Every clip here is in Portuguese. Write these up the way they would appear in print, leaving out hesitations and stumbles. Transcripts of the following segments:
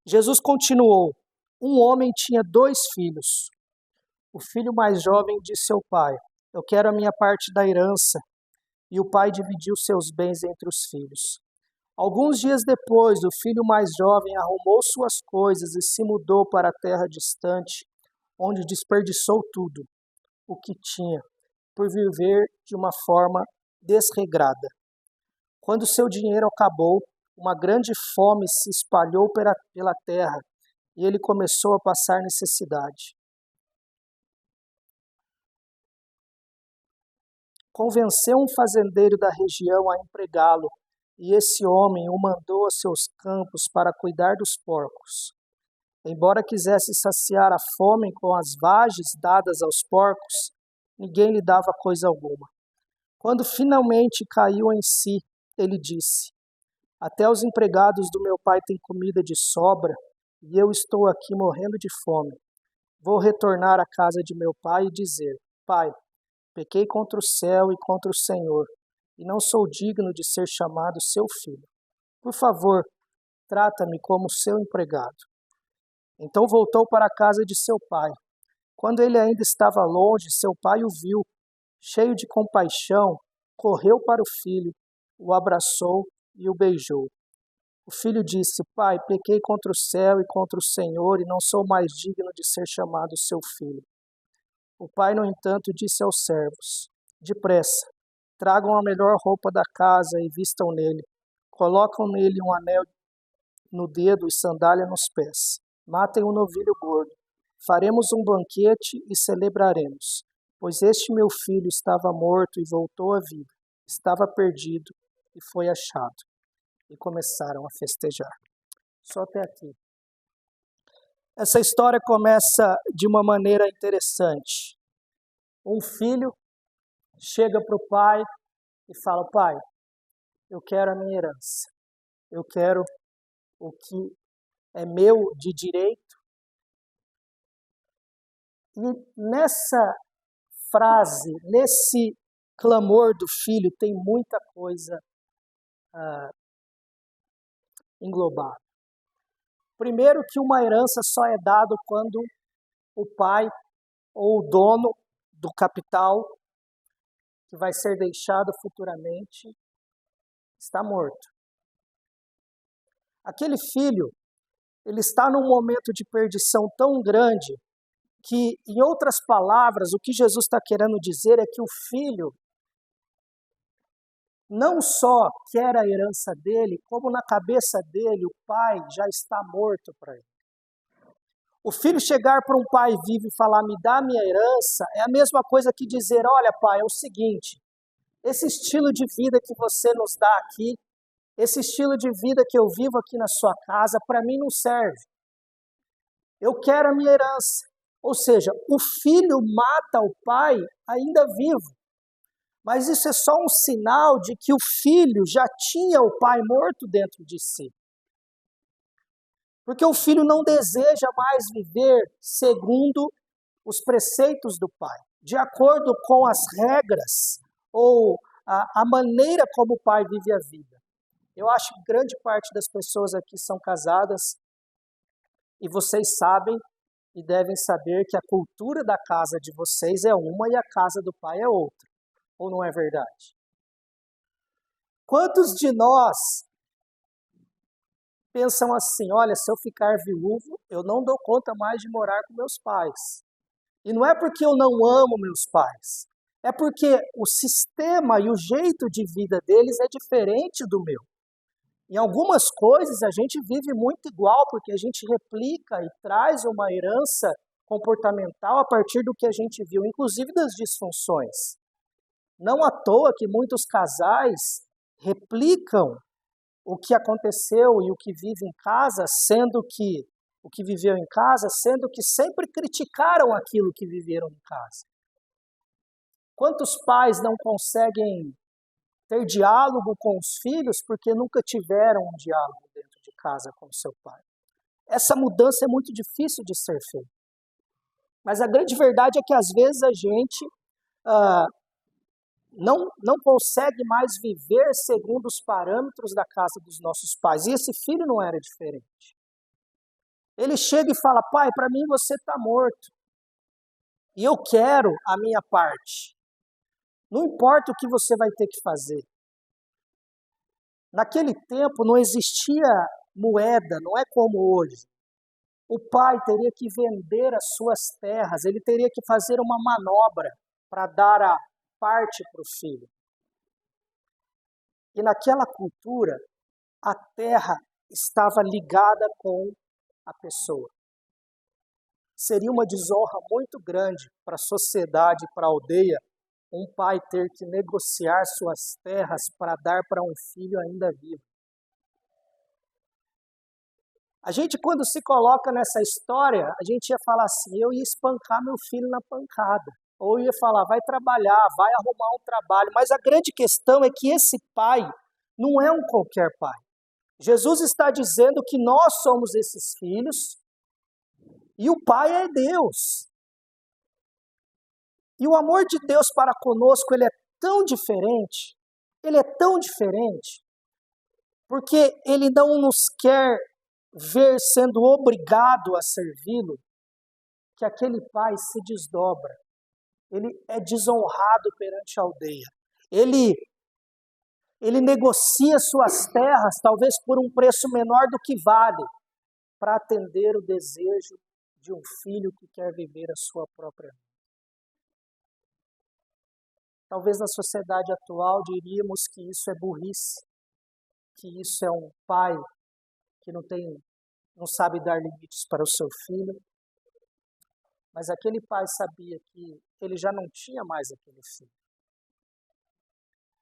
Jesus continuou: um homem tinha 2 filhos. O filho mais jovem disse ao pai: eu quero a minha parte da herança. E o pai dividiu seus bens entre os filhos. Alguns dias depois, o filho mais jovem arrumou suas coisas e se mudou para a terra distante, onde desperdiçou tudo o que tinha, por viver de uma forma desregrada. Quando seu dinheiro acabou, uma grande fome se espalhou pela terra e ele começou a passar necessidade. Convenceu um fazendeiro da região a empregá-lo, e esse homem o mandou a seus campos para cuidar dos porcos. Embora quisesse saciar a fome com as vagens dadas aos porcos, ninguém lhe dava coisa alguma. Quando finalmente caiu em si, ele disse: até os empregados do meu pai têm comida de sobra, e eu estou aqui morrendo de fome. Vou retornar à casa de meu pai e dizer: pai, pequei contra o céu e contra o Senhor, e não sou digno de ser chamado seu filho. Por favor, trata-me como seu empregado. Então voltou para a casa de seu pai. Quando ele ainda estava longe, seu pai o viu. Cheio de compaixão, correu para o filho, o abraçou e o beijou. O filho disse: pai, pequei contra o céu e contra o Senhor, e não sou mais digno de ser chamado seu filho. O pai, no entanto, disse aos servos: depressa, tragam a melhor roupa da casa e vistam nele. Colocam nele um anel no dedo e sandália nos pés. Matem um novilho gordo. Faremos um banquete e celebraremos, pois este meu filho estava morto e voltou à vida. Estava perdido e foi achado. E começaram a festejar. Só até aqui. Essa história começa de uma maneira interessante. Um filho chega para o pai e fala: pai, eu quero a minha herança. Eu quero o que é meu de direito. E nessa frase, nesse clamor do filho, tem muita coisa englobada. Primeiro, que uma herança só é dada quando o pai ou o dono do capital, que vai ser deixado futuramente, está morto. Aquele filho, ele está num momento de perdição tão grande que, em outras palavras, o que Jesus está querendo dizer é que o filho não só quer a herança dele, como na cabeça dele o pai já está morto para ele. O filho chegar para um pai vivo e falar: me dá a minha herança, é a mesma coisa que dizer: olha pai, é o seguinte, esse estilo de vida que você nos dá aqui, esse estilo de vida que eu vivo aqui na sua casa, para mim não serve. Eu quero a minha herança. Ou seja, o filho mata o pai ainda vivo. Mas isso é só um sinal de que o filho já tinha o pai morto dentro de si. Porque o filho não deseja mais viver segundo os preceitos do pai, de acordo com as regras ou a maneira como o pai vive a vida. Eu acho que grande parte das pessoas aqui são casadas e vocês sabem e devem saber que a cultura da casa de vocês é uma e a casa do pai é outra. Ou não é verdade? Quantos de nós pensam assim: olha, se eu ficar viúvo, eu não dou conta mais de morar com meus pais. E não é porque eu não amo meus pais, é porque o sistema e o jeito de vida deles é diferente do meu. Em algumas coisas a gente vive muito igual, porque a gente replica e traz uma herança comportamental a partir do que a gente viu, inclusive das disfunções. Não à toa que muitos casais replicam o que aconteceu e o que vive em casa, sendo que o que viveu em casa, sendo que sempre criticaram aquilo que viveram em casa. Quantos pais não conseguem ter diálogo com os filhos porque nunca tiveram um diálogo dentro de casa com o seu pai? Essa mudança é muito difícil de ser feita. Mas a grande verdade é que às vezes a gente não consegue mais viver segundo os parâmetros da casa dos nossos pais. E esse filho não era diferente. Ele chega e fala, pai, para mim você está morto. E eu quero a minha parte. Não importa o que você vai ter que fazer. Naquele tempo não existia moeda, não é como hoje. O pai teria que vender as suas terras, ele teria que fazer uma manobra para dar a parte para o filho. E naquela cultura, a terra estava ligada com a pessoa. Seria uma desonra muito grande para a sociedade, para a aldeia, um pai ter que negociar suas terras para dar para um filho ainda vivo. A gente, quando se coloca nessa história, a gente ia falar assim, eu ia espancar meu filho na pancada. Ou ia falar, vai trabalhar, vai arrumar um trabalho. Mas a grande questão é que esse pai não é um qualquer pai. Jesus está dizendo que nós somos esses filhos e o pai é Deus. E o amor de Deus para conosco, ele é tão diferente, porque ele não nos quer ver sendo obrigado a servi-lo, que aquele pai se desdobra. Ele é desonrado perante a aldeia. Ele negocia suas terras, talvez por um preço menor do que vale, para atender o desejo de um filho que quer viver a sua própria vida. Talvez na sociedade atual diríamos que isso é burrice, que isso é um pai que não sabe dar limites para o seu filho. Mas aquele pai sabia que ele já não tinha mais aquele filho.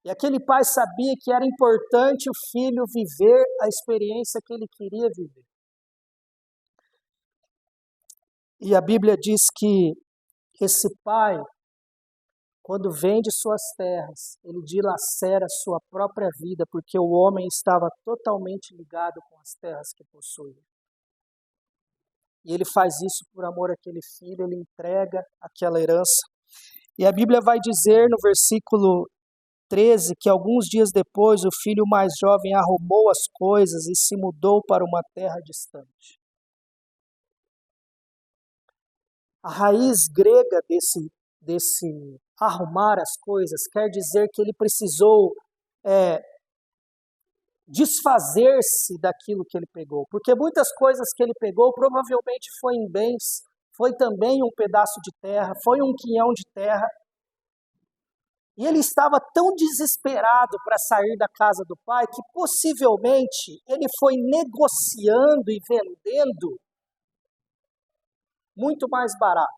E aquele pai sabia que era importante o filho viver a experiência que ele queria viver. E a Bíblia diz que esse pai, quando vende suas terras, ele dilacera sua própria vida, porque o homem estava totalmente ligado com as terras que possuía. E ele faz isso por amor àquele filho, ele entrega aquela herança. E a Bíblia vai dizer no versículo 13 que alguns dias depois o filho mais jovem arrumou as coisas e se mudou para uma terra distante. A raiz grega desse arrumar as coisas quer dizer que ele precisou desfazer-se daquilo que ele pegou. Porque muitas coisas que ele pegou provavelmente foi em bens, foi também um pedaço de terra, foi um quinhão de terra. E ele estava tão desesperado para sair da casa do pai que possivelmente ele foi negociando e vendendo muito mais barato,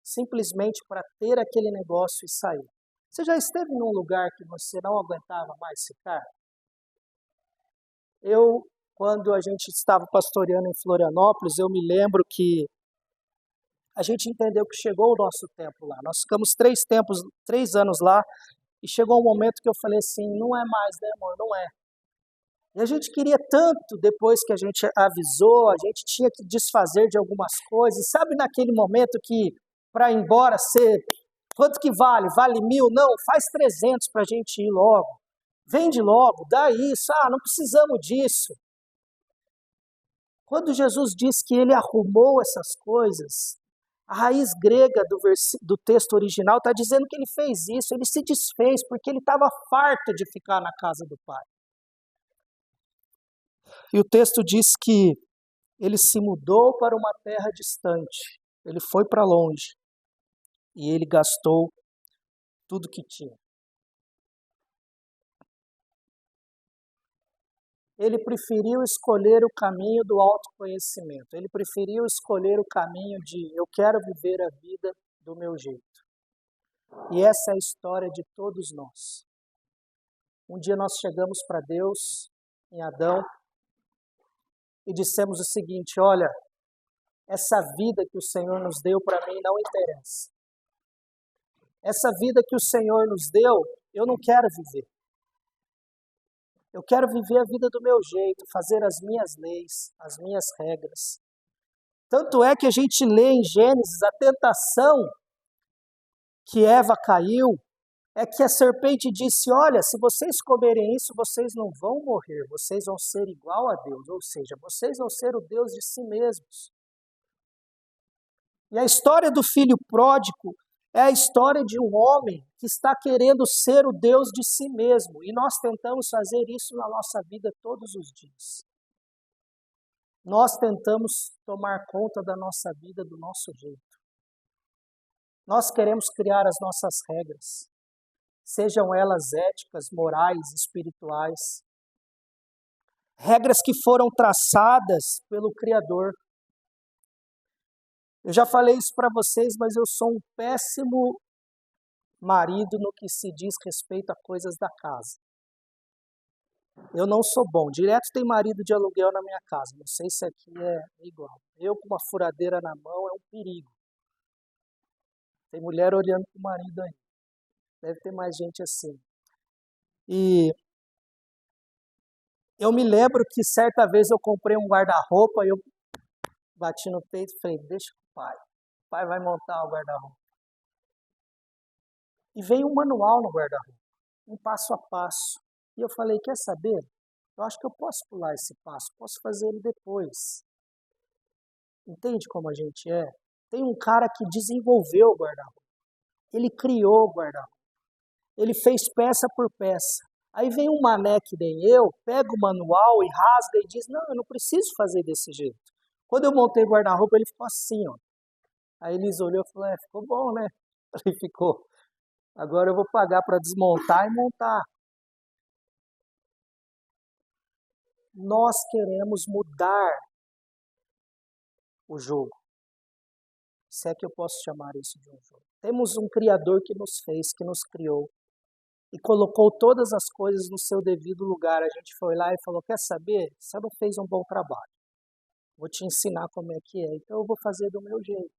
simplesmente para ter aquele negócio e sair. Você já esteve num lugar que você não aguentava mais ficar? Quando a gente estava pastoreando em Florianópolis, eu me lembro que a gente entendeu que chegou o nosso tempo lá. Nós ficamos 3 anos lá, e chegou um momento que eu falei assim, não é mais, né, amor? Não é. E a gente queria tanto, depois que a gente avisou, a gente tinha que desfazer de algumas coisas. Sabe naquele momento que, para ir embora, quanto que vale? Vale 1.000? Não, faz 300 para a gente ir logo. Vende logo, dá isso, não precisamos disso. Quando Jesus diz que ele arrumou essas coisas, a raiz grega do texto original está dizendo que ele fez isso, ele se desfez porque ele estava farto de ficar na casa do pai. E o texto diz que ele se mudou para uma terra distante, ele foi para longe e ele gastou tudo que tinha. Ele preferiu escolher o caminho do autoconhecimento. Ele preferiu escolher o caminho de eu quero viver a vida do meu jeito. E essa é a história de todos nós. Um dia nós chegamos para Deus, em Adão, e dissemos o seguinte, olha, essa vida que o Senhor nos deu para mim não interessa. Essa vida que o Senhor nos deu, eu não quero viver. Eu quero viver a vida do meu jeito, fazer as minhas leis, as minhas regras. Tanto é que a gente lê em Gênesis a tentação que Eva caiu, é que a serpente disse, olha, se vocês comerem isso, vocês não vão morrer, vocês vão ser igual a Deus, ou seja, vocês vão ser o Deus de si mesmos. E a história do filho pródigo é a história de um homem que está querendo ser o Deus de si mesmo. E nós tentamos fazer isso na nossa vida todos os dias. Nós tentamos tomar conta da nossa vida do nosso jeito. Nós queremos criar as nossas regras, sejam elas éticas, morais, espirituais. Regras que foram traçadas pelo Criador. Eu já falei isso para vocês, mas eu sou um péssimo marido no que se diz respeito a coisas da casa. Eu não sou bom. Direto tem marido de aluguel na minha casa. Não sei se aqui é igual. Eu com uma furadeira na mão é um perigo. Tem mulher olhando para o marido aí. Deve ter mais gente assim. E eu me lembro que certa vez eu comprei um guarda-roupa e eu bati no peito e falei, deixa com o pai. O pai vai montar o guarda-roupa. E veio um manual no guarda-roupa, um passo a passo. E eu falei, quer saber? Eu acho que eu posso pular esse passo, posso fazer ele depois. Entende como a gente é? Tem um cara que desenvolveu o guarda-roupa. Ele criou o guarda-roupa. Ele fez peça por peça. Aí vem um mané que nem eu, pega o manual e rasga e diz, não, eu não preciso fazer desse jeito. Quando eu montei o guarda-roupa, ele ficou assim, ó. Aí Elis olhou e falou, ficou bom, né? Ele ficou. Agora eu vou pagar para desmontar e montar. Nós queremos mudar o jogo. Se é que eu posso chamar isso de um jogo. Temos um Criador que nos fez, que nos criou. E colocou todas as coisas no seu devido lugar. A gente foi lá e falou, quer saber? Você não fez um bom trabalho. Vou te ensinar como é que é. Então eu vou fazer do meu jeito.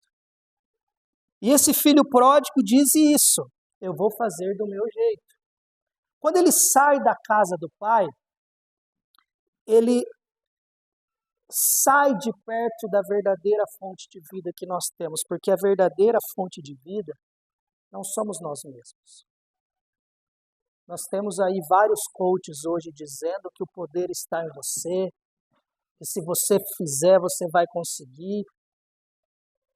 E esse filho pródigo diz isso. Eu vou fazer do meu jeito. Quando ele sai da casa do pai, ele sai de perto da verdadeira fonte de vida que nós temos, porque a verdadeira fonte de vida não somos nós mesmos. Nós temos aí vários coaches hoje dizendo que o poder está em você, que se você fizer, você vai conseguir,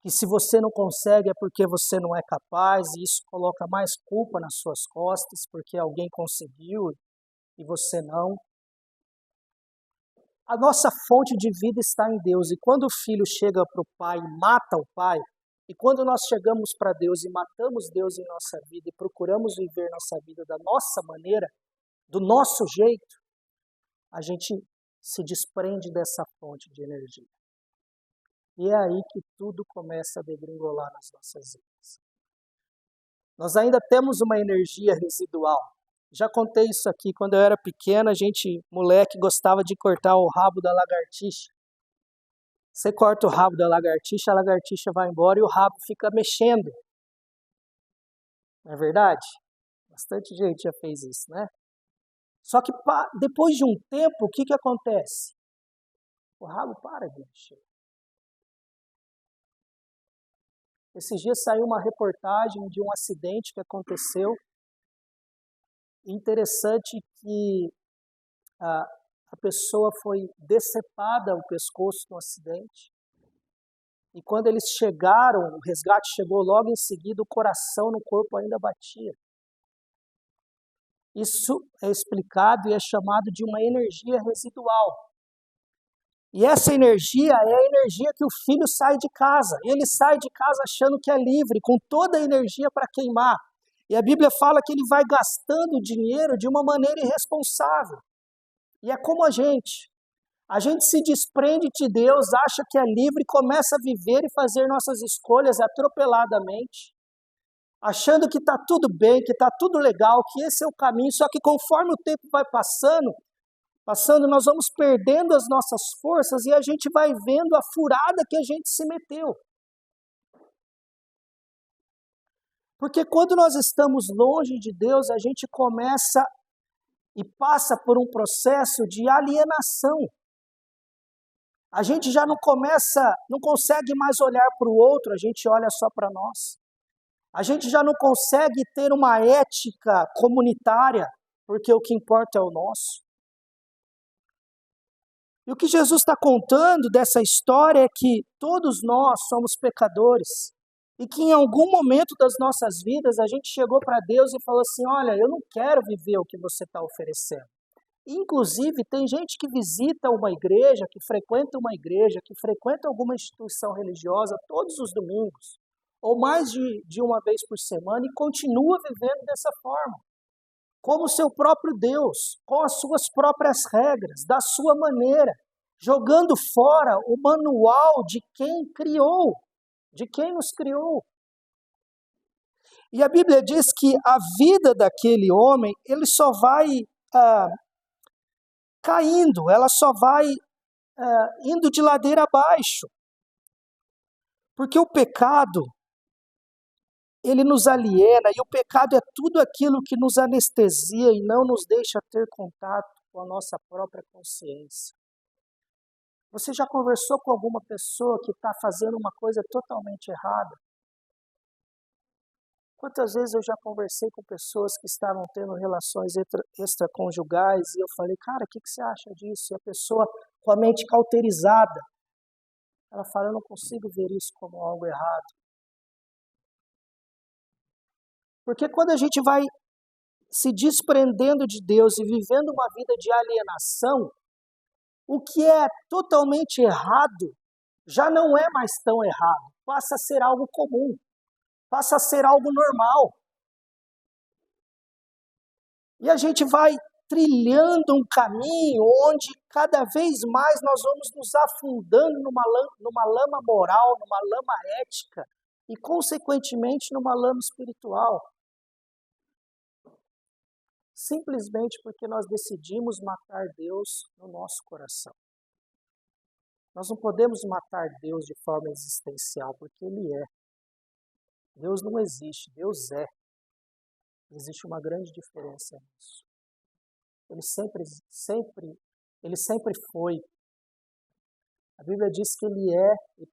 que se você não consegue é porque você não é capaz, e isso coloca mais culpa nas suas costas, porque alguém conseguiu e você não. A nossa fonte de vida está em Deus, e quando o filho chega para o pai e mata o pai, e quando nós chegamos para Deus e matamos Deus em nossa vida e procuramos viver nossa vida da nossa maneira, do nosso jeito, a gente se desprende dessa fonte de energia. E é aí que tudo começa a degringolar nas nossas vidas. Nós ainda temos uma energia residual. Já contei isso aqui, quando eu era pequena, moleque, gostava de cortar o rabo da lagartixa. Você corta o rabo da lagartixa, a lagartixa vai embora e o rabo fica mexendo. Não é verdade? Bastante gente já fez isso, né? Só que depois de um tempo, o que acontece? O rabo para de mexer. Esses dias saiu uma reportagem de um acidente que aconteceu. Interessante que a pessoa foi decepada o pescoço no acidente. E quando eles chegaram, o resgate chegou logo em seguida, o coração no corpo ainda batia. Isso é explicado e é chamado de uma energia residual. E essa energia é a energia que o filho sai de casa. Ele sai de casa achando que é livre, com toda a energia para queimar. E a Bíblia fala que ele vai gastando dinheiro de uma maneira irresponsável. E é como a gente. A gente se desprende de Deus, acha que é livre, começa a viver e fazer nossas escolhas atropeladamente, achando que está tudo bem, que está tudo legal, que esse é o caminho. Só que conforme o tempo vai passando, nós vamos perdendo as nossas forças e a gente vai vendo a furada que a gente se meteu. Porque quando nós estamos longe de Deus, a gente começa e passa por um processo de alienação. A gente já não consegue mais olhar para o outro, a gente olha só para nós. A gente já não consegue ter uma ética comunitária, porque o que importa é o nosso. E o que Jesus está contando dessa história é que todos nós somos pecadores e que em algum momento das nossas vidas a gente chegou para Deus e falou assim, olha, eu não quero viver o que você está oferecendo. Inclusive, tem gente que visita uma igreja, que frequenta uma igreja, que frequenta alguma instituição religiosa todos os domingos, ou mais de uma vez por semana, e continua vivendo dessa forma, como seu próprio Deus, com as suas próprias regras, da sua maneira, jogando fora o manual de quem criou, de quem nos criou. E a Bíblia diz que a vida daquele homem, ele só vai caindo, ela só vai indo de ladeira abaixo. Porque o pecado, ele nos aliena, e o pecado é tudo aquilo que nos anestesia e não nos deixa ter contato com a nossa própria consciência. Você já conversou com alguma pessoa que está fazendo uma coisa totalmente errada? Quantas vezes eu já conversei com pessoas que estavam tendo relações extraconjugais e eu falei, cara, o que você acha disso? E a pessoa com a mente cauterizada, ela fala, eu não consigo ver isso como algo errado. Porque quando a gente vai se desprendendo de Deus e vivendo uma vida de alienação, o que é totalmente errado já não é mais tão errado, passa a ser algo comum, passa a ser algo normal. E a gente vai trilhando um caminho onde cada vez mais nós vamos nos afundando numa lama moral, numa lama ética e, consequentemente, numa lama espiritual. Simplesmente porque nós decidimos matar Deus no nosso coração. Nós não podemos matar Deus de forma existencial, porque Ele é. Deus não existe, Deus é. Existe uma grande diferença nisso. Ele sempre foi. A Bíblia diz que Ele é e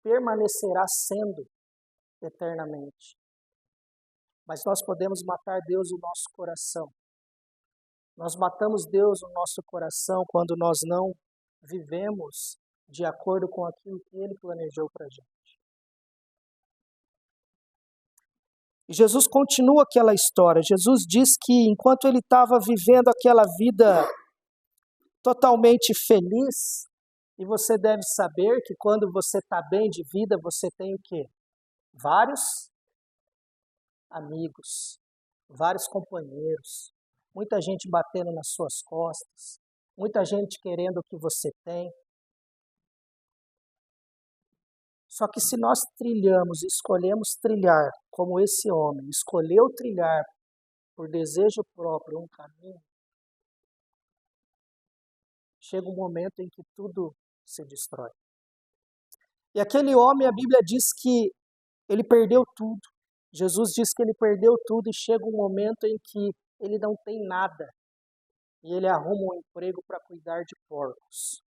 permanecerá sendo eternamente. Mas nós podemos matar Deus no nosso coração. Nós matamos Deus no nosso coração quando nós não vivemos de acordo com aquilo que Ele planejou para a gente. E Jesus continua aquela história. Jesus diz que enquanto ele estava vivendo aquela vida totalmente feliz, e você deve saber que quando você está bem de vida, você tem o quê? Vários amigos, vários companheiros, muita gente batendo nas suas costas, muita gente querendo o que você tem. Só que se nós escolhemos trilhar, como esse homem escolheu trilhar por desejo próprio um caminho, chega um momento em que tudo se destrói. E aquele homem, a Bíblia diz que ele perdeu tudo. Jesus diz que ele perdeu tudo e chega um momento em que ele não tem nada. E ele arruma um emprego para cuidar de porcos.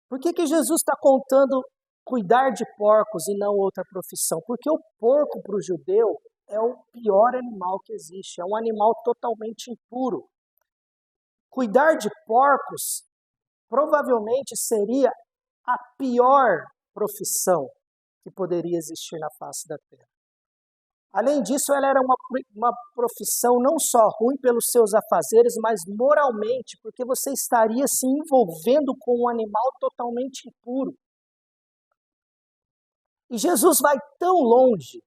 Por que Jesus está contando cuidar de porcos e não outra profissão? Porque o porco para o judeu é o pior animal que existe. É um animal totalmente impuro. Cuidar de porcos provavelmente seria a pior profissão que poderia existir na face da terra. Além disso, ela era uma profissão não só ruim pelos seus afazeres, mas moralmente, porque você estaria se envolvendo com um animal totalmente impuro. E Jesus vai tão longe,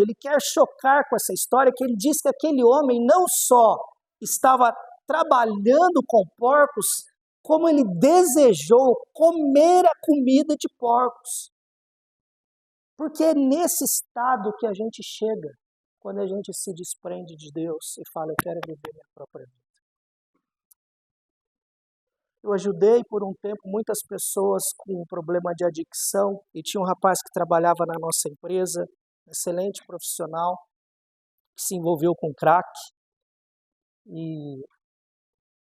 ele quer chocar com essa história, que ele diz que aquele homem não só estava trabalhando com porcos, como ele desejou comer a comida de porcos. Porque é nesse estado que a gente chega, quando a gente se desprende de Deus e fala, eu quero viver minha própria vida. Eu ajudei por um tempo muitas pessoas com problema de adicção e tinha um rapaz que trabalhava na nossa empresa, excelente profissional, que se envolveu com crack e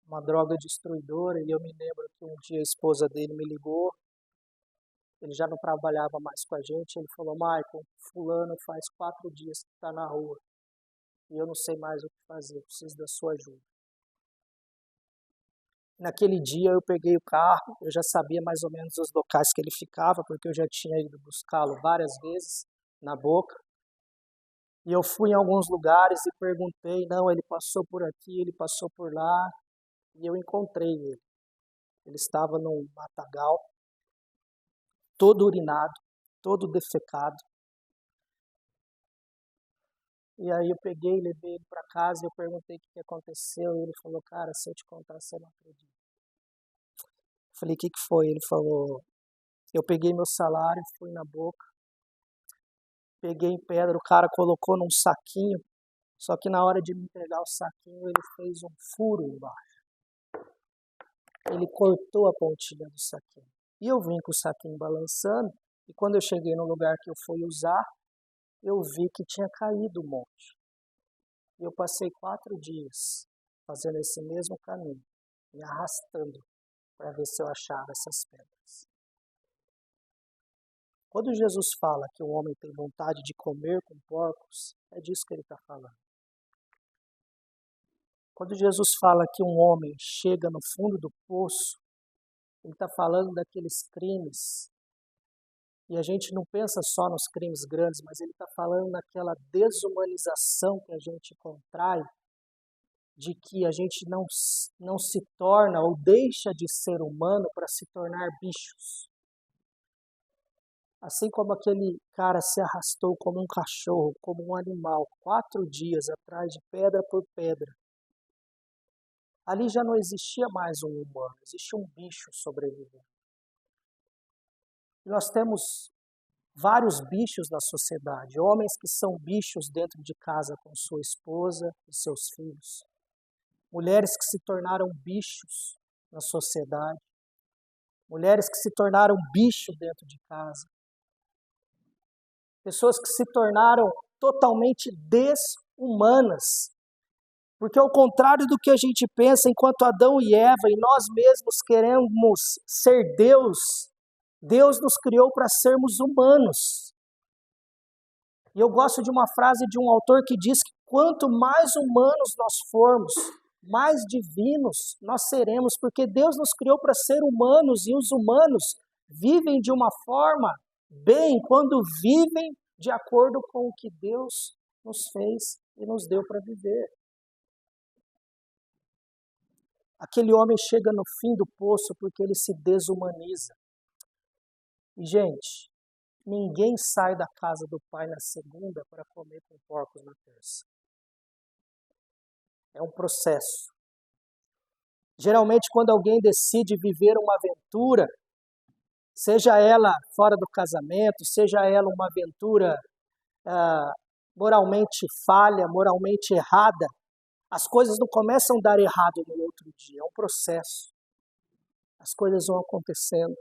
uma droga destruidora, e eu me lembro que um dia a esposa dele me ligou ele já não trabalhava mais com a gente, ele falou, Michael, fulano faz 4 dias que está na rua, e eu não sei mais o que fazer, eu preciso da sua ajuda. Naquele dia eu peguei o carro, eu já sabia mais ou menos os locais que ele ficava, porque eu já tinha ido buscá-lo várias vezes na Boca. E eu fui em alguns lugares e perguntei, não, ele passou por aqui, ele passou por lá, e eu encontrei ele. Ele estava num matagal, todo urinado, todo defecado. E aí eu peguei, levei ele para casa e eu perguntei o que aconteceu. E ele falou, cara, se eu te contar, você não acredita. Eu falei, o que foi? Ele falou, eu peguei meu salário, fui na Boca, peguei em pedra, o cara colocou num saquinho, só que na hora de me entregar o saquinho, ele fez um furo embaixo. Ele cortou a pontinha do saquinho. E eu vim com o saquinho balançando, e quando eu cheguei no lugar que eu fui usar, eu vi que tinha caído um monte. E eu passei 4 dias fazendo esse mesmo caminho, me arrastando para ver se eu achava essas pedras. Quando Jesus fala que o homem tem vontade de comer com porcos, é disso que ele está falando. Quando Jesus fala que um homem chega no fundo do poço, ele está falando daqueles crimes. E a gente não pensa só nos crimes grandes, mas ele está falando naquela desumanização que a gente contrai, de que a gente não se torna ou deixa de ser humano para se tornar bichos. Assim como aquele cara se arrastou como um cachorro, como um animal, 4 dias atrás de pedra por pedra. Ali já não existia mais um humano, existia um bicho sobrevivendo. E nós temos vários bichos na sociedade, homens que são bichos dentro de casa com sua esposa e seus filhos, mulheres que se tornaram bichos na sociedade, mulheres que se tornaram bicho dentro de casa, pessoas que se tornaram totalmente desumanas, porque ao contrário do que a gente pensa, enquanto Adão e Eva e nós mesmos queremos ser Deus, Deus nos criou para sermos humanos. E eu gosto de uma frase de um autor que diz que quanto mais humanos nós formos, mais divinos nós seremos, porque Deus nos criou para ser humanos e os humanos vivem de uma forma bem quando vivem de acordo com o que Deus nos fez e nos deu para viver. Aquele homem chega no fim do poço porque ele se desumaniza. E, gente, ninguém sai da casa do pai na segunda para comer com porcos na terça. É um processo. Geralmente, quando alguém decide viver uma aventura, seja ela fora do casamento, seja ela uma aventura moralmente falha, moralmente errada, as coisas não começam a dar errado no outro dia, é um processo. As coisas vão acontecendo.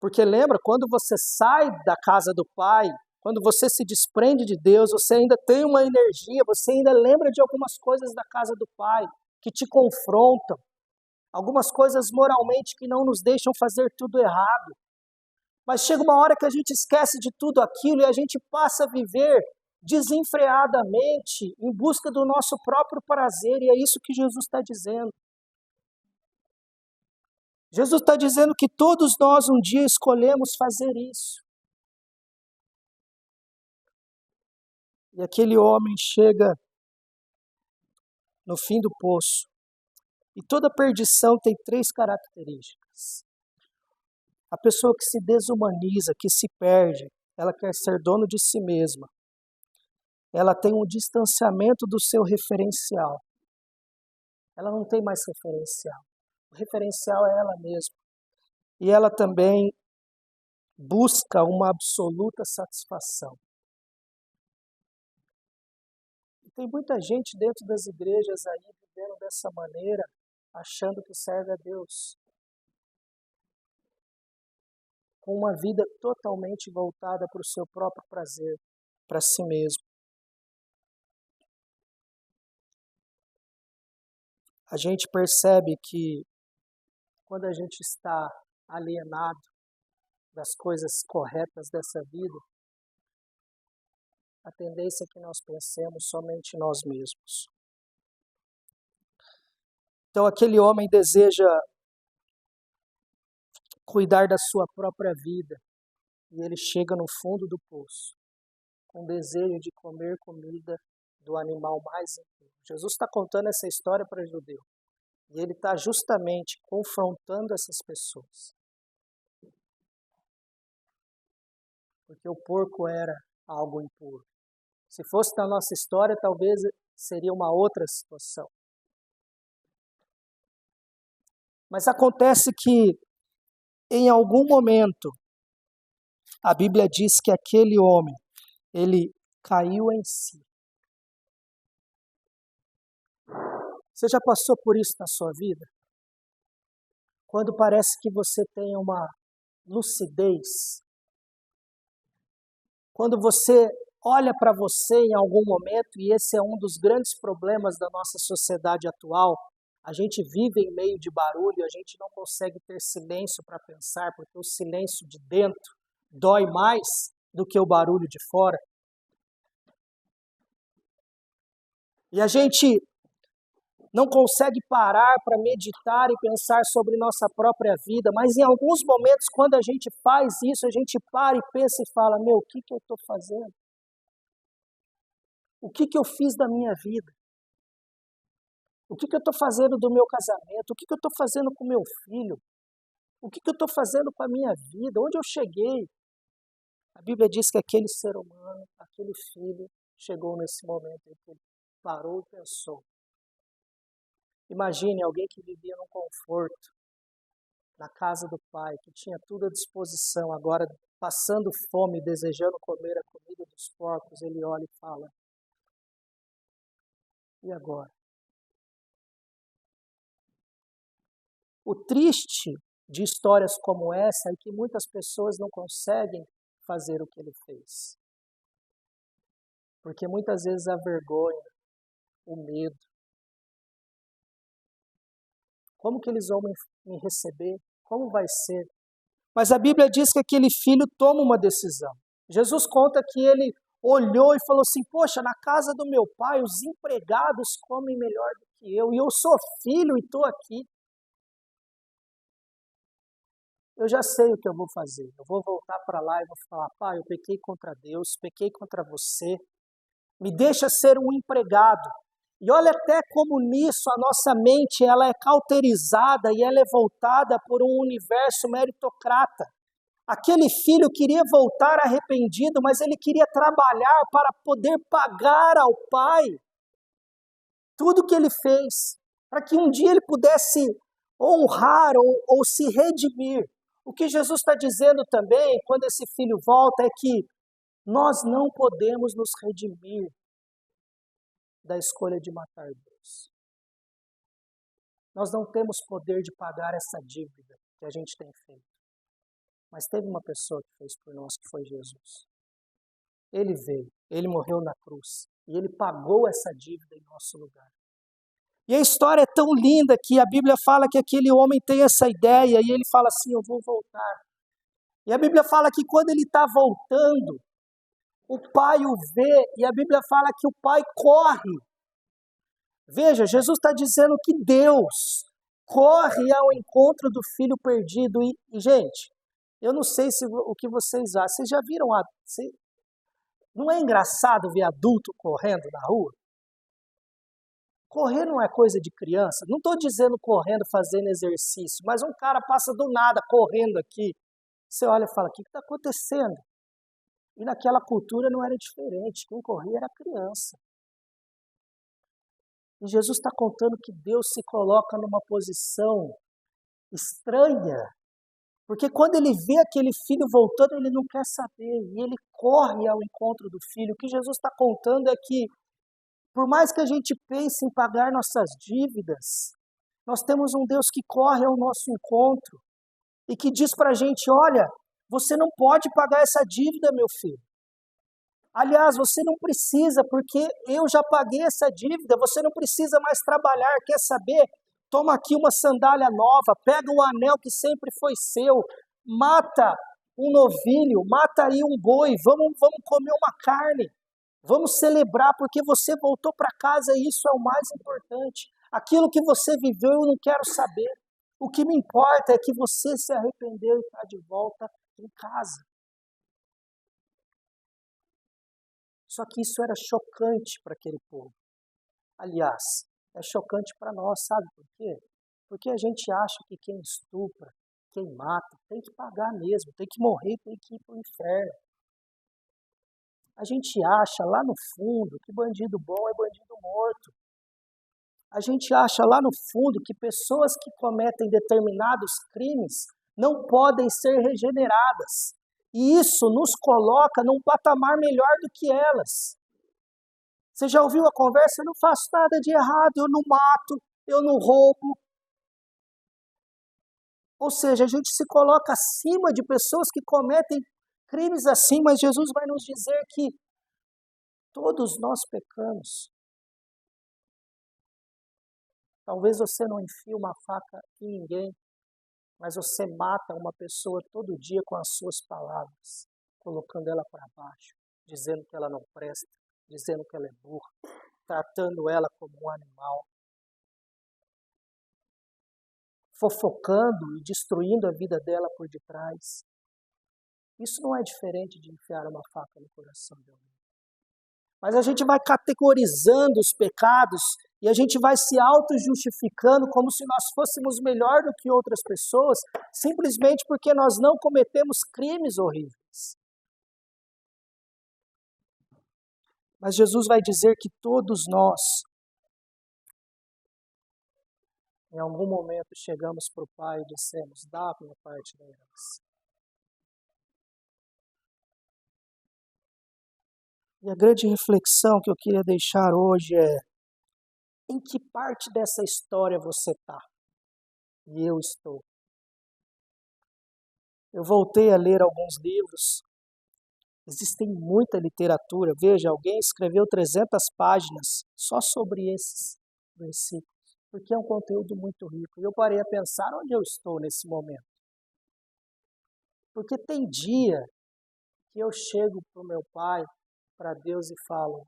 Porque lembra, quando você sai da casa do Pai, quando você se desprende de Deus, você ainda tem uma energia, você ainda lembra de algumas coisas da casa do Pai que te confrontam, algumas coisas moralmente que não nos deixam fazer tudo errado. Mas chega uma hora que a gente esquece de tudo aquilo e a gente passa a viver desenfreadamente em busca do nosso próprio prazer, e é isso que Jesus está dizendo. Jesus está dizendo que todos nós um dia escolhemos fazer isso. E aquele homem chega no fim do poço. E toda perdição tem 3 características. A pessoa que se desumaniza, que se perde, ela quer ser dono de si mesma. Ela tem um distanciamento do seu referencial. Ela não tem mais referencial. O referencial é ela mesma. E ela também busca uma absoluta satisfação. E tem muita gente dentro das igrejas aí vivendo dessa maneira, achando que serve a Deus, com uma vida totalmente voltada para o seu próprio prazer, para si mesmo. A gente percebe que quando a gente está alienado, das coisas corretas dessa vida, a tendência é que nós pensemos somente em nós mesmos. Então aquele homem deseja cuidar da sua própria vida e ele chega no fundo do poço com desejo de comer comida do animal mais impuro. Jesus está contando essa história para judeu e ele está justamente confrontando essas pessoas. Porque o porco era algo impuro. Se fosse na nossa história, talvez seria uma outra situação. Mas acontece que, em algum momento, a Bíblia diz que aquele homem, ele caiu em si. Você já passou por isso na sua vida? Quando parece que você tem uma lucidez, quando você olha para você em algum momento, e esse é um dos grandes problemas da nossa sociedade atual, a gente vive em meio de barulho, a gente não consegue ter silêncio para pensar, porque o silêncio de dentro dói mais do que o barulho de fora. E a gente não consegue parar para meditar e pensar sobre nossa própria vida, mas em alguns momentos, quando a gente faz isso, a gente para e pensa e fala, meu, o que eu estou fazendo? O que eu fiz da minha vida? O que eu estou fazendo do meu casamento? O que eu estou fazendo com meu filho? O que eu estou fazendo com a minha vida? Onde eu cheguei? A Bíblia diz que aquele ser humano, aquele filho, chegou nesse momento em que ele parou e pensou. Imagine alguém que vivia num conforto, na casa do pai, que tinha tudo à disposição, agora passando fome, desejando comer a comida dos porcos, ele olha e fala, e agora? O triste de histórias como essa é que muitas pessoas não conseguem fazer o que ele fez. Porque muitas vezes a vergonha, o medo. Como que eles vão me receber? Como vai ser? Mas a Bíblia diz que aquele filho toma uma decisão. Jesus conta que ele olhou e falou assim, poxa, na casa do meu pai os empregados comem melhor do que eu, e eu sou filho e estou aqui. Eu já sei o que eu vou fazer. Eu vou voltar para lá e vou falar, pai, eu pequei contra Deus, pequei contra você. Me deixa ser um empregado. E olha até como nisso a nossa mente ela é cauterizada e ela é voltada por um universo meritocrata. Aquele filho queria voltar arrependido, mas ele queria trabalhar para poder pagar ao pai tudo que ele fez, para que um dia ele pudesse honrar ou se redimir. O que Jesus está dizendo também, quando esse filho volta, é que nós não podemos nos redimir da escolha de matar Deus. Nós não temos poder de pagar essa dívida que a gente tem feito. Mas teve uma pessoa que fez por nós, que foi Jesus. Ele veio, ele morreu na cruz e ele pagou essa dívida em nosso lugar. E a história é tão linda que a Bíblia fala que aquele homem tem essa ideia e ele fala assim, eu vou voltar. E a Bíblia fala que quando ele está voltando, o pai o vê e a Bíblia fala que o pai corre. Veja, Jesus está dizendo que Deus corre ao encontro do filho perdido. E gente, eu não sei o que vocês acham. Vocês já viram? Não é engraçado ver adulto correndo na rua? Correr não é coisa de criança. Não estou dizendo correndo, fazendo exercício, mas um cara passa do nada correndo aqui. Você olha e fala, o que está acontecendo? E naquela cultura não era diferente. Quem corria era criança. E Jesus está contando que Deus se coloca numa posição estranha. Porque quando ele vê aquele filho voltando, ele não quer saber. E ele corre ao encontro do filho. O que Jesus está contando é que, por mais que a gente pense em pagar nossas dívidas, nós temos um Deus que corre ao nosso encontro e que diz para a gente, olha, você não pode pagar essa dívida, meu filho. Aliás, você não precisa, porque eu já paguei essa dívida, você não precisa mais trabalhar, quer saber? Toma aqui uma sandália nova, pega um anel que sempre foi seu, mata um novilho, mata aí um boi, vamos comer uma carne, vamos celebrar porque você voltou para casa e isso é o mais importante. Aquilo que você viveu eu não quero saber. O que me importa é que você se arrependeu e está de volta em casa. Só que isso era chocante para aquele povo. Aliás, é chocante para nós, sabe por quê? Porque a gente acha que quem estupra, quem mata, tem que pagar mesmo, tem que morrer, tem que ir para o inferno. A gente acha lá no fundo que bandido bom é bandido morto. A gente acha lá no fundo que pessoas que cometem determinados crimes não podem ser regeneradas. E isso nos coloca num patamar melhor do que elas. Você já ouviu a conversa? Eu não faço nada de errado, eu não mato, eu não roubo. Ou seja, a gente se coloca acima de pessoas que cometem crimes assim, mas Jesus vai nos dizer que todos nós pecamos. Talvez você não enfie uma faca em ninguém, mas você mata uma pessoa todo dia com as suas palavras, colocando ela para baixo, dizendo que ela não presta, dizendo que ela é burra, tratando ela como um animal, fofocando e destruindo a vida dela por detrás. Isso não é diferente de enfiar uma faca no coração de alguém. Mas a gente vai categorizando os pecados e a gente vai se auto-justificando como se nós fôssemos melhor do que outras pessoas, simplesmente porque nós não cometemos crimes horríveis. Mas Jesus vai dizer que todos nós, em algum momento, chegamos para o Pai e dissemos, dá a minha parte da herança. E a grande reflexão que eu queria deixar hoje é, em que parte dessa história você está? E eu estou. Eu voltei a ler alguns livros. Existem muita literatura. Veja, alguém escreveu 300 páginas só sobre esses versículos, porque é um conteúdo muito rico. E eu parei a pensar onde eu estou nesse momento. Porque tem dia que eu chego para o meu pai, para Deus e falo,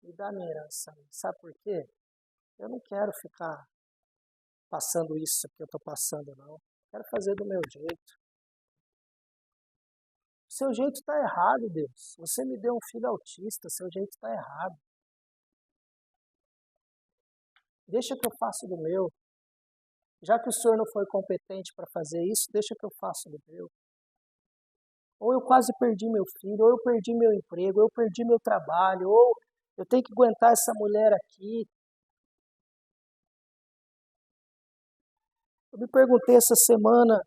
me dá minha herança. Sabe por quê? Eu não quero ficar passando isso que eu estou passando, não. Quero fazer do meu jeito. O seu jeito está errado, Deus. Você me deu um filho autista, seu jeito está errado. Deixa que eu faça do meu. Já que o senhor não foi competente para fazer isso, deixa que eu faça do meu. Ou eu quase perdi meu filho, ou eu perdi meu emprego, ou eu perdi meu trabalho, ou eu tenho que aguentar essa mulher aqui. Eu me perguntei essa semana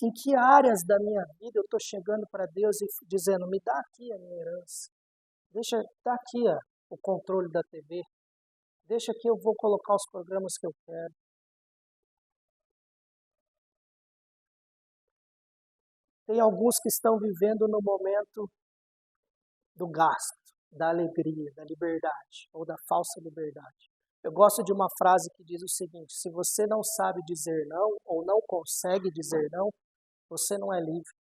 em que áreas da minha vida eu estou chegando para Deus e dizendo, me dá aqui a minha herança. Deixa, dá aqui o controle da TV. Deixa que eu vou colocar os programas que eu quero. Tem alguns que estão vivendo no momento do gasto, da alegria, da liberdade ou da falsa liberdade. Eu gosto de uma frase que diz o seguinte: se você não sabe dizer não ou não consegue dizer não, você não é livre.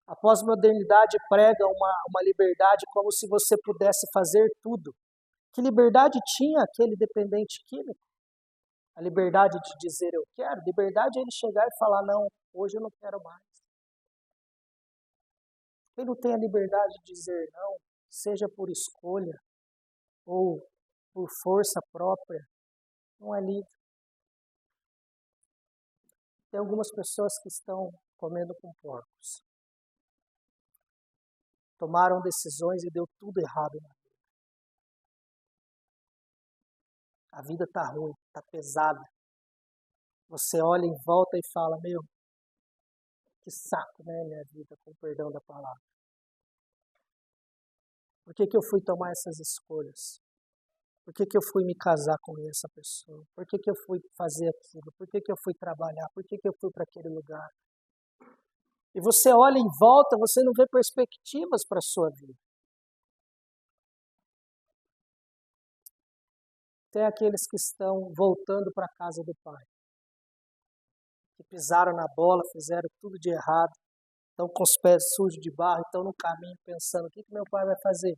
A pós-modernidade prega uma liberdade como se você pudesse fazer tudo. Que liberdade tinha aquele dependente químico? A liberdade de dizer eu quero? Liberdade é ele chegar e falar não, hoje eu não quero mais. Quem não tem a liberdade de dizer não, seja por escolha ou por força própria, não é livre. Tem algumas pessoas que estão comendo com porcos. Tomaram decisões e deu tudo errado na vida. A vida está ruim, está pesada. Você olha em volta e fala, meu, que saco, né, minha vida, com perdão da palavra. Por que eu fui tomar essas escolhas? Por que eu fui me casar com essa pessoa? Por que eu fui fazer aquilo? Por que eu fui trabalhar? Por que eu fui para aquele lugar? E você olha em volta, você não vê perspectivas para a sua vida. Tem aqueles que estão voltando para a casa do Pai. que pisaram na bola, fizeram tudo de errado, estão com os pés sujos de barro, estão no caminho pensando, o que meu pai vai fazer?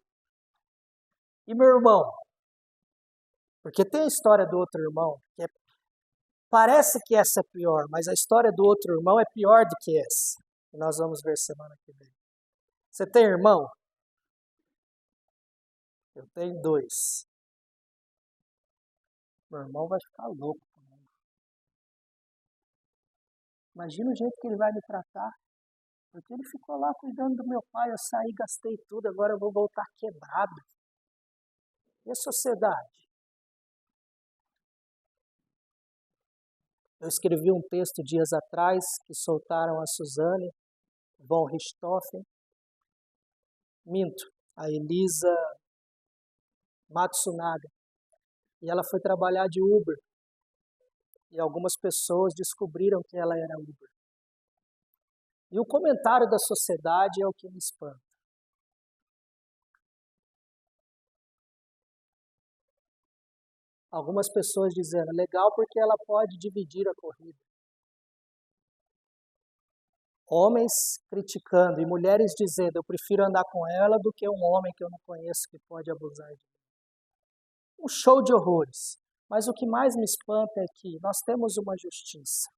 E meu irmão? Porque tem a história do outro irmão, parece que essa é pior, mas a história do outro irmão é pior do que essa. E nós vamos ver semana que vem. Você tem irmão? Eu tenho 2. Meu irmão vai ficar louco comigo. Imagina o jeito que ele vai me tratar. Porque ele ficou lá cuidando do meu pai, eu saí, gastei tudo, agora eu vou voltar quebrado. E a sociedade? Eu escrevi um texto dias atrás que soltaram a Suzane von Richthofen. Minto, a Elisa Matsunaga. E ela foi trabalhar de Uber. E algumas pessoas descobriram que ela era Uber. E o comentário da sociedade é o que me espanta. Algumas pessoas dizendo, legal porque ela pode dividir a corrida. Homens criticando e mulheres dizendo, eu prefiro andar com ela do que um homem que eu não conheço que pode abusar de mim. Um show de horrores. Mas o que mais me espanta é que nós temos uma justiça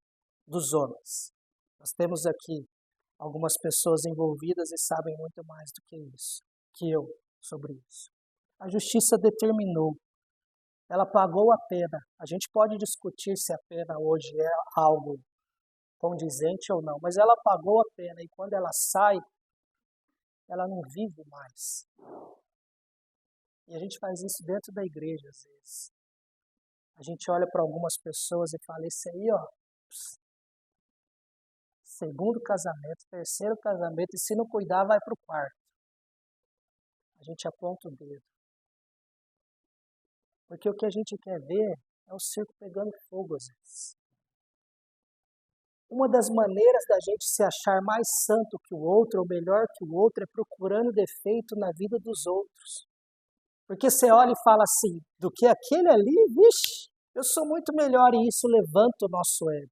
dos homens. Nós temos aqui algumas pessoas envolvidas e sabem muito mais do que isso, que eu, sobre isso. A justiça determinou. Ela pagou a pena. A gente pode discutir se a pena hoje é algo condizente ou não, mas ela pagou a pena e quando ela sai, ela não vive mais. E a gente faz isso dentro da igreja às vezes. A gente olha para algumas pessoas e fala, esse aí, ó, segundo casamento, terceiro casamento, e se não cuidar, vai para o quarto. A gente aponta o dedo. Porque o que a gente quer ver é o circo pegando fogo às vezes. Uma das maneiras da gente se achar mais santo que o outro, ou melhor que o outro, é procurando defeito na vida dos outros. Porque você olha e fala assim, do que aquele ali, vixe, eu sou muito melhor e isso levanta o nosso ego.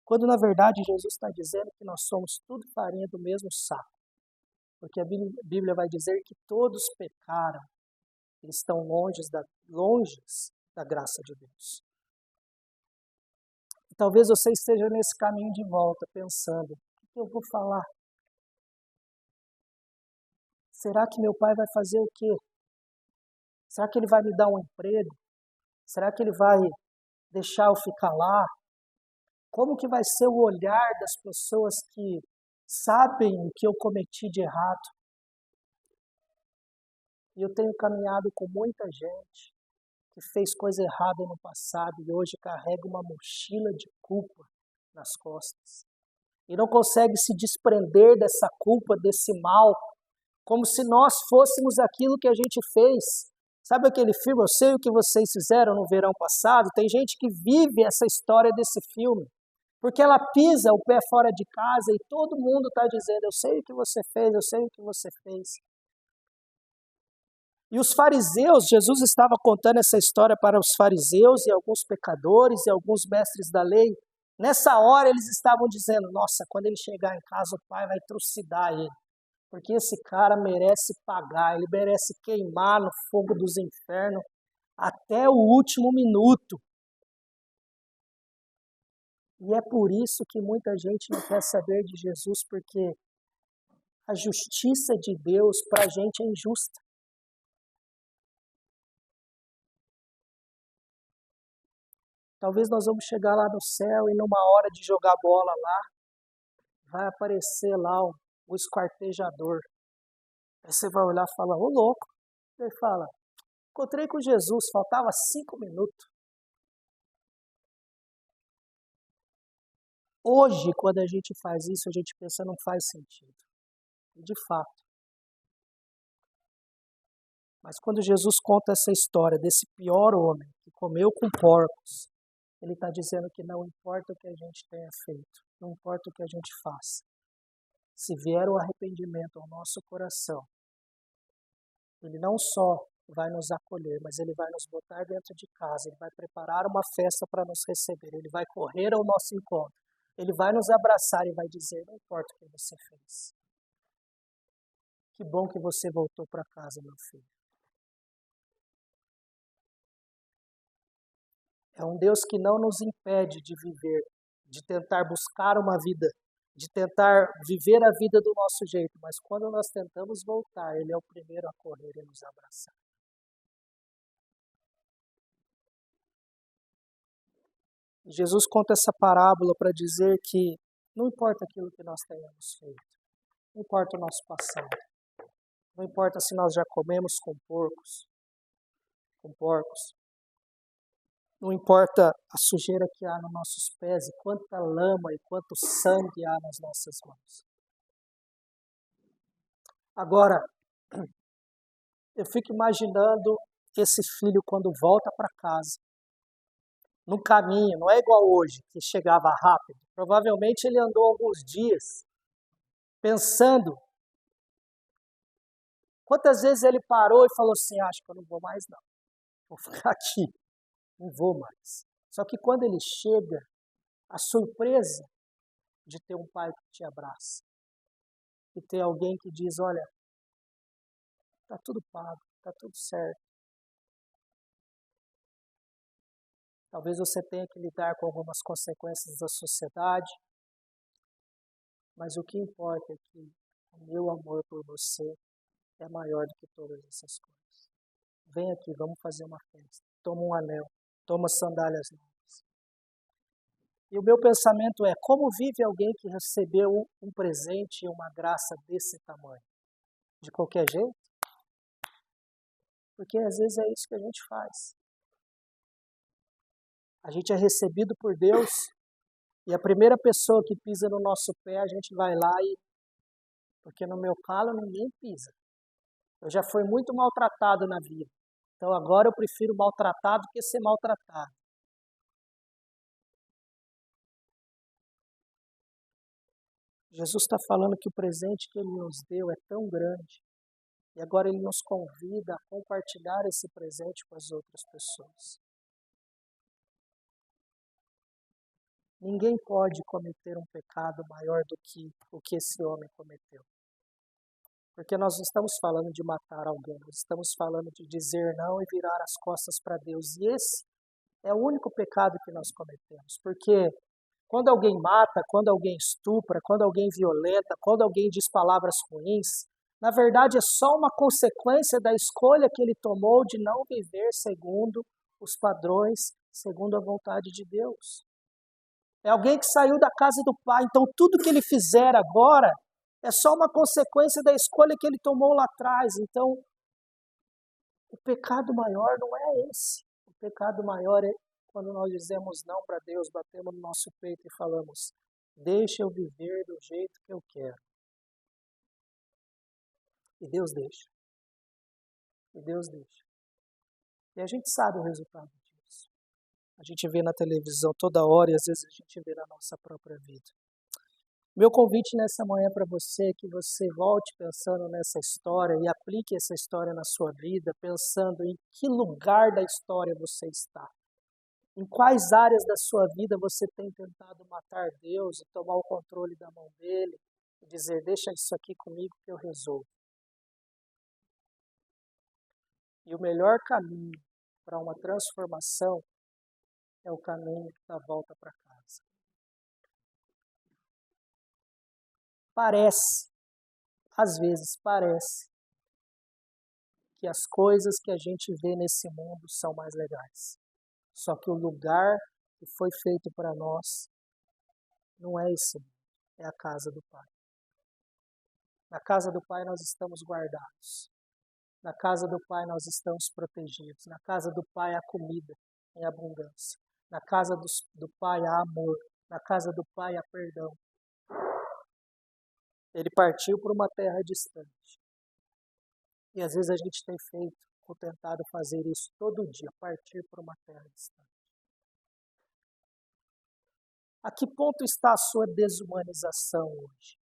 Quando na verdade Jesus está dizendo que nós somos tudo farinha do mesmo saco. Porque a Bíblia vai dizer que todos pecaram, eles estão longe da graça de Deus. E talvez você esteja nesse caminho de volta, pensando, o que eu vou falar? Será que meu pai vai fazer o quê? Será que ele vai me dar um emprego? Será que ele vai deixar eu ficar lá? Como que vai ser o olhar das pessoas que sabem o que eu cometi de errado? E eu tenho caminhado com muita gente que fez coisa errada no passado e hoje carrega uma mochila de culpa nas costas. E não consegue se desprender dessa culpa, desse mal, como se nós fôssemos aquilo que a gente fez. Sabe aquele filme, Eu Sei O Que Vocês Fizeram no verão passado? Tem gente que vive essa história desse filme. Porque ela pisa o pé fora de casa e todo mundo está dizendo, eu sei o que você fez, eu sei o que você fez. E os fariseus, Jesus estava contando essa história para os fariseus e alguns pecadores e alguns mestres da lei. Nessa hora eles estavam dizendo, nossa, quando ele chegar em casa o pai vai trucidar ele. Porque esse cara merece pagar, ele merece queimar no fogo dos infernos até o último minuto. E é por isso que muita gente não quer saber de Jesus, porque a justiça de Deus para a gente é injusta. Talvez nós vamos chegar lá no céu e numa hora de jogar bola lá, vai aparecer lá o esquartejador. Aí você vai olhar e fala, ô louco. Ele fala, encontrei com Jesus, faltava 5 minutos. Hoje, quando a gente faz isso, a gente pensa, não faz sentido. E de fato. Mas quando Jesus conta essa história desse pior homem que comeu com porcos, ele está dizendo que não importa o que a gente tenha feito, não importa o que a gente faça. Se vier o arrependimento ao nosso coração, ele não só vai nos acolher, mas ele vai nos botar dentro de casa, ele vai preparar uma festa para nos receber, ele vai correr ao nosso encontro, Ele vai nos abraçar e vai dizer, não importa o que você fez. Que bom que você voltou para casa, meu filho. É um Deus que não nos impede de viver, de tentar buscar uma vida, de tentar viver a vida do nosso jeito, mas quando nós tentamos voltar, Ele é o primeiro a correr e nos abraçar. E Jesus conta essa parábola para dizer que não importa aquilo que nós tenhamos feito, não importa o nosso passado, não importa se nós já comemos com porcos, não importa a sujeira que há nos nossos pés e quanta lama e quanto sangue há nas nossas mãos. Agora, eu fico imaginando esse filho quando volta para casa, no caminho, não é igual hoje, que chegava rápido. Provavelmente ele andou alguns dias pensando. Quantas vezes ele parou e falou assim, acho que eu não vou mais não, vou ficar aqui, não vou mais. Só que quando ele chega, a surpresa de ter um pai que te abraça, e ter alguém que diz, olha, está tudo pago, está tudo certo. Talvez você tenha que lidar com algumas consequências da sociedade, mas o que importa é que o meu amor por você é maior do que todas essas coisas. Vem aqui, vamos fazer uma festa. Toma um anel, toma sandálias novas. E o meu pensamento é, como vive alguém que recebeu um presente e uma graça desse tamanho? De qualquer jeito? Porque às vezes é isso que a gente faz. A gente é recebido por Deus e a primeira pessoa que pisa no nosso pé, a gente vai lá e... Porque no meu calo ninguém pisa. Eu já fui muito maltratado na vida. Então agora eu prefiro maltratado do que ser maltratado. Jesus está falando que o presente que Ele nos deu é tão grande. E agora Ele nos convida a compartilhar esse presente com as outras pessoas. Ninguém pode cometer um pecado maior do que o que esse homem cometeu. Porque nós não estamos falando de matar alguém, nós estamos falando de dizer não e virar as costas para Deus. E esse é o único pecado que nós cometemos. Porque quando alguém mata, quando alguém estupra, quando alguém violenta, quando alguém diz palavras ruins, na verdade é só uma consequência da escolha que ele tomou de não viver segundo os padrões, segundo a vontade de Deus. É alguém que saiu da casa do Pai, então tudo que ele fizer agora é só uma consequência da escolha que ele tomou lá atrás. Então, o pecado maior não é esse. O pecado maior é quando nós dizemos não para Deus, batemos no nosso peito e falamos, deixa eu viver do jeito que eu quero. E Deus deixa. E Deus deixa. E a gente sabe o resultado disso. A gente vê na televisão toda hora e às vezes a gente vê na nossa própria vida. Meu convite nessa manhã para você é que você volte pensando nessa história e aplique essa história na sua vida, pensando em que lugar da história você está. Em quais áreas da sua vida você tem tentado matar Deus e tomar o controle da mão dele e dizer, deixa isso aqui comigo que eu resolvo. E o melhor caminho para uma transformação é o caminho da volta para casa. Parece, às vezes parece, que as coisas que a gente vê nesse mundo são mais legais. Só que o lugar que foi feito para nós não é esse mundo, é a casa do Pai. Na casa do Pai nós estamos guardados. Na casa do Pai nós estamos protegidos. Na casa do Pai há comida em abundância. Na casa do Pai há amor. Na casa do Pai há perdão. Ele partiu para uma terra distante. E às vezes a gente tem feito, ou tentado fazer isso todo dia, partir para uma terra distante. A que ponto está a sua desumanização hoje?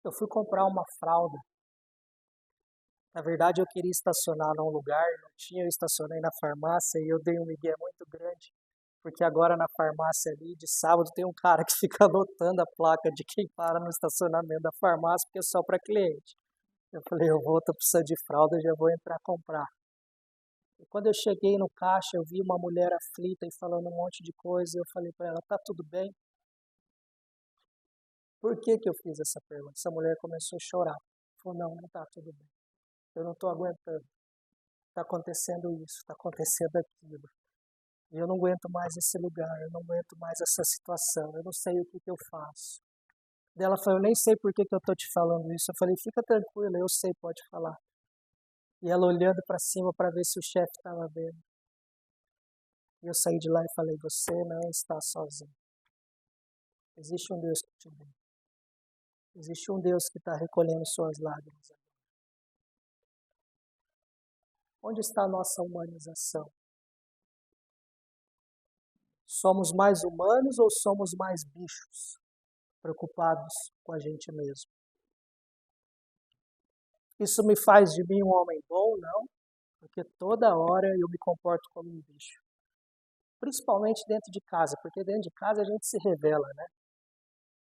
Eu fui comprar uma fralda. Na verdade, eu queria estacionar num lugar, não tinha, eu estacionei na farmácia e eu dei um migué muito grande. Porque agora na farmácia ali, de sábado, tem um cara que fica anotando a placa de quem para no estacionamento da farmácia, porque é só para cliente. Eu falei, eu vou, tô precisando de fralda, já vou entrar comprar. E quando eu cheguei no caixa, eu vi uma mulher aflita e falando um monte de coisa, e eu falei para ela, tá tudo bem? Por que que eu fiz essa pergunta? Essa mulher começou a chorar. Falou, não tá tudo bem. Eu não estou aguentando. Está acontecendo isso, está acontecendo aquilo. E eu não aguento mais esse lugar, eu não aguento mais essa situação, eu não sei o que que eu faço. Daí ela falou, eu nem sei por que que eu estou te falando isso. Eu falei, fica tranquila, eu sei, pode falar. E ela olhando para cima para ver se o chefe estava vendo. E eu saí de lá e falei, você não está sozinho. Existe um Deus que te vê. Existe um Deus que está recolhendo suas lágrimas. Onde está a nossa humanização? Somos mais humanos ou somos mais bichos, preocupados com a gente mesmo? Isso me faz de mim um homem bom? Não, porque toda hora eu me comporto como um bicho. Principalmente dentro de casa, porque dentro de casa a gente se revela, né?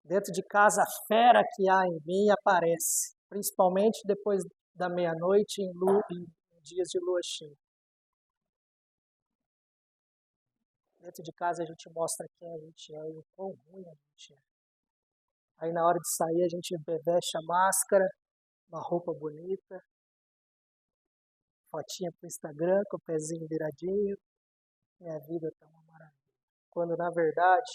Dentro de casa a fera que há em mim aparece, principalmente depois da meia-noite em dias de lua cheia. Dentro de casa a gente mostra quem a gente é e o quão ruim a gente é. Aí na hora de sair a gente veste a máscara, uma roupa bonita, fotinha pro Instagram com o pezinho viradinho, minha vida tá uma maravilha. Quando na verdade,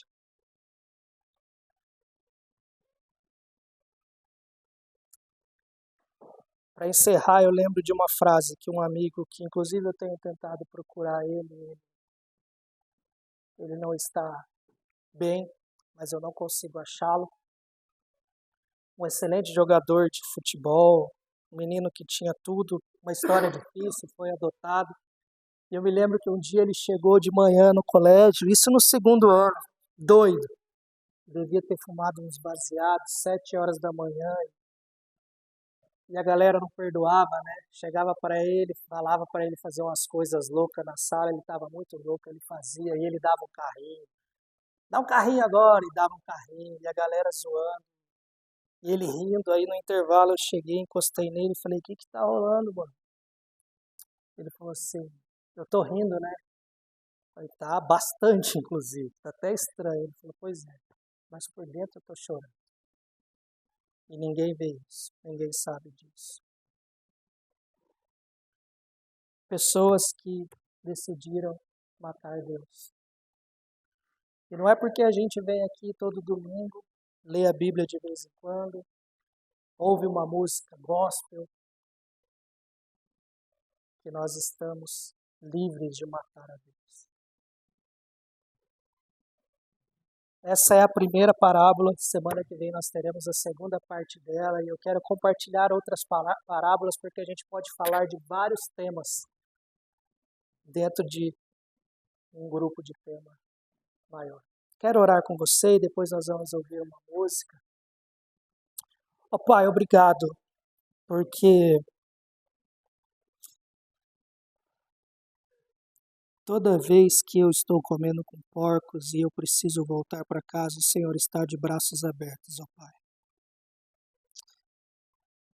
para encerrar, eu lembro de uma frase que um amigo, que inclusive eu tenho tentado procurar ele não está bem, mas eu não consigo achá-lo. Um excelente jogador de futebol, um menino que tinha tudo, uma história difícil, foi adotado. E eu me lembro que um dia ele chegou de manhã no colégio, isso no segundo ano, doido. Devia ter fumado uns baseados, 7 horas da manhã, e a galera não perdoava, né? Chegava para ele, falava para ele fazer umas coisas loucas na sala, ele estava muito louco, ele fazia, e ele dava um carrinho. Dá um carrinho agora, e dava um carrinho, e a galera zoando. E ele rindo, aí no intervalo eu cheguei, encostei nele e falei, o que que tá rolando, mano? Ele falou assim, eu tô rindo, né? Eu falei, tá, bastante, inclusive, tá até estranho. Ele falou, pois é, mas por dentro eu tô chorando. E ninguém vê isso, ninguém sabe disso. Pessoas que decidiram matar Deus. E não é porque a gente vem aqui todo domingo, lê a Bíblia de vez em quando, ouve uma música gospel, que nós estamos livres de matar a Deus. Essa é a primeira parábola. Semana que vem nós teremos a segunda parte dela e eu quero compartilhar outras parábolas porque a gente pode falar de vários temas dentro de um grupo de tema maior. Quero orar com você e depois nós vamos ouvir uma música. Ó Pai, obrigado, porque toda vez que eu estou comendo com porcos e eu preciso voltar para casa, o Senhor está de braços abertos, ó Pai.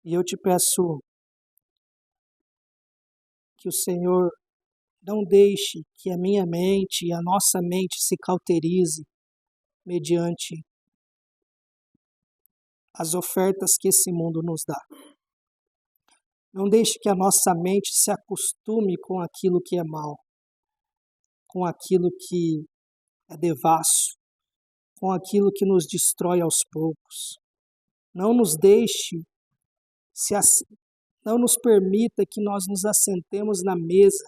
E eu te peço que o Senhor não deixe que a minha mente e a nossa mente se cauterize mediante as ofertas que esse mundo nos dá. Não deixe que a nossa mente se acostume com aquilo que é mal, com aquilo que é devasso, com aquilo que nos destrói aos poucos. Não nos deixe, não nos permita que nós nos assentemos na mesa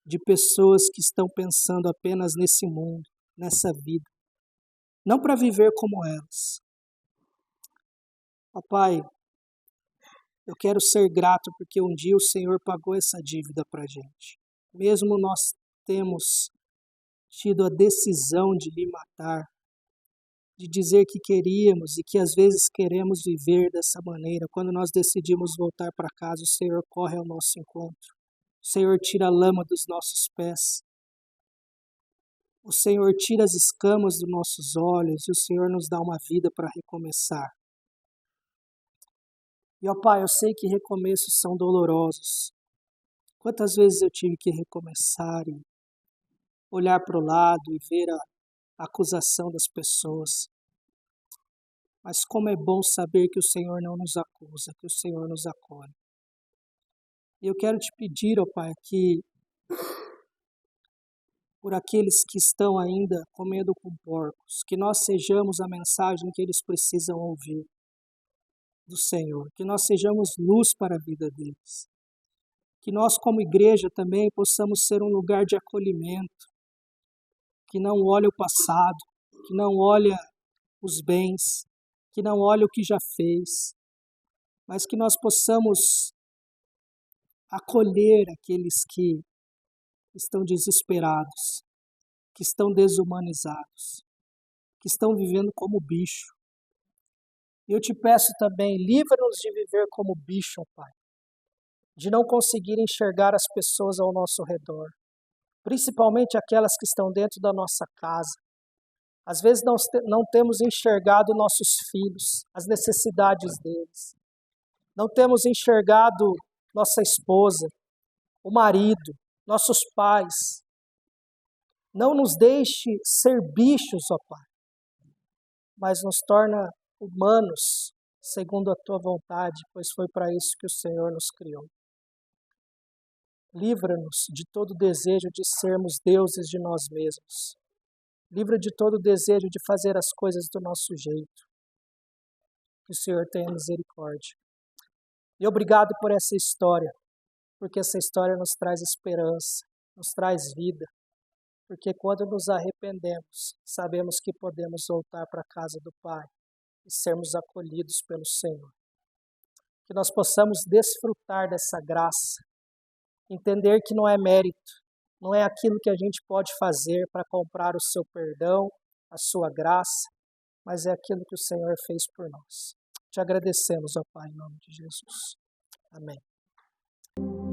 de pessoas que estão pensando apenas nesse mundo, nessa vida. Não para viver como elas. Ó Pai, eu quero ser grato porque um dia o Senhor pagou essa dívida para a gente. Mesmo nós temos tido a decisão de lhe matar, de dizer que queríamos e que às vezes queremos viver dessa maneira, quando nós decidimos voltar para casa, o Senhor corre ao nosso encontro. O Senhor tira a lama dos nossos pés. O Senhor tira as escamas dos nossos olhos e o Senhor nos dá uma vida para recomeçar. E, ó Pai, eu sei que recomeços são dolorosos. Quantas vezes eu tive que recomeçar e olhar para o lado e ver a acusação das pessoas. Mas como é bom saber que o Senhor não nos acusa, que o Senhor nos acolhe. E eu quero te pedir, ó Pai, que por aqueles que estão ainda comendo com porcos, que nós sejamos a mensagem que eles precisam ouvir do Senhor, que nós sejamos luz para a vida deles. Que nós, como igreja, também possamos ser um lugar de acolhimento, que não olha o passado, que não olha os bens, que não olha o que já fez, mas que nós possamos acolher aqueles que estão desesperados, que estão desumanizados, que estão vivendo como bicho. E eu te peço também, livra-nos de viver como bicho, ó Pai, de não conseguir enxergar as pessoas ao nosso redor, principalmente aquelas que estão dentro da nossa casa. Às vezes não temos enxergado nossos filhos, as necessidades deles. Não temos enxergado nossa esposa, o marido, nossos pais. Não nos deixe ser bichos, ó Pai, mas nos torna humanos, segundo a Tua vontade, pois foi para isso que o Senhor nos criou. Livra-nos de todo desejo de sermos deuses de nós mesmos. Livra de todo desejo de fazer as coisas do nosso jeito. Que o Senhor tenha misericórdia. E obrigado por essa história, porque essa história nos traz esperança, nos traz vida. Porque quando nos arrependemos, sabemos que podemos voltar para a casa do Pai e sermos acolhidos pelo Senhor. Que nós possamos desfrutar dessa graça, entender que não é mérito, não é aquilo que a gente pode fazer para comprar o seu perdão, a sua graça, mas é aquilo que o Senhor fez por nós. Te agradecemos, ó Pai, em nome de Jesus. Amém.